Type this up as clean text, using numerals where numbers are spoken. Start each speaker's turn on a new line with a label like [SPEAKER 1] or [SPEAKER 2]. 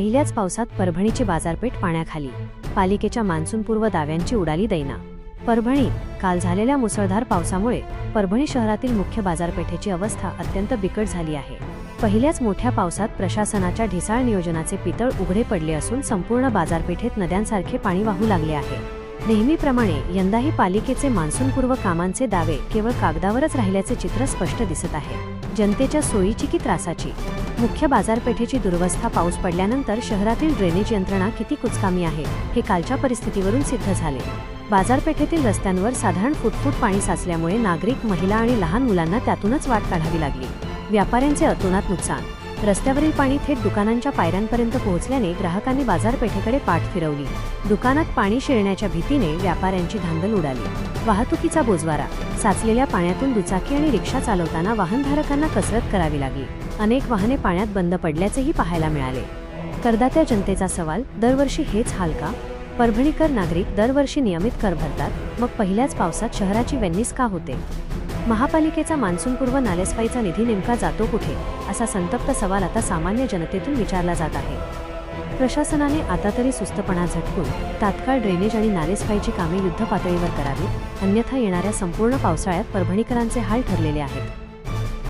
[SPEAKER 1] पहिल्याच पावसात परभणीची बाजारपेठ पाण्याखाली. पालिकेच्या मान्सूनपूर्व दाव्यांची उडाली दैना. परभणी. काल झालेल्या मुसळधार पावसामुळे परभणी शहरातील मुख्य बाजारपेठेची अवस्था अत्यंत बिकट झाली आहे. पहिल्याच मोठ्या पावसात प्रशासनाच्या ढिसाळ नियोजनाचे पितळ उघडे पडले असून संपूर्ण बाजारपेठेत नद्यांसारखे पाणी वाहू लागले आहे. नेहमीप्रमाणे यंदाही पालिकेचे मान्सूनपूर्व कामांचे दावे केवळ कागदावरच राहिल्याचे चित्र स्पष्ट दिसत आहे. जनतेच्या सोयीची की त्रासाची? मुख्य बाजारपेठेची दुरवस्था पाऊस पडल्यानंतर शहरातील ड्रेनेज यंत्रणा किती कुचकामी आहे हे कालच्या परिस्थितीवरून सिद्ध झाले. बाजारपेठेतील रस्त्यांवर साधारण फूट पाणी साचल्यामुळे नागरिक, महिला आणि लहान मुलांना त्यातूनच वाट काढावी लागली. व्यापाऱ्यांचे अतोनात नुकसान. रस्त्यावरील पाणी थेट दुकानांच्या पायऱ्यांपर्यंत पोहोचल्याने ग्राहकांनी बाजारपेठेकडे पाठ फिरवली. दुकानात पाणी शिरण्याच्या भीतीने व्यापाऱ्यांची धांदल उडाली. वाहतुकीचा बोजवारा. साचलेल्या पाण्यातून दुचाकी आणि रिक्षा चालवताना वाहनधारकांना कसरत करावी लागली. अनेक वाहने पाण्यात बंद पडल्याचेही पाहायला मिळाले. करदात्या जनतेचा सवाल, दरवर्षी हेच हाल का? परभणीकर नागरिक दरवर्षी नियमित कर भरतात, मग पहिल्याच पावसात शहराची वेन्नीस का होते? महापालिकेचा मान्सूनपूर्व नालेसफाईचा निधी नेमका जातो कुठे, असा संतप्त सवाल आता सामान्य जनतेतून विचारला जात आहे. प्रशासनाने आता तरी सुस्तपणा झटकून तात्काळ ड्रेनेज आणि नालेसफाईची कामे युद्धपातळीवर करावीत, अन्यथा येणाऱ्या संपूर्ण पावसाळ्यात परभणीकरांचे हाल ठरलेले आहेत.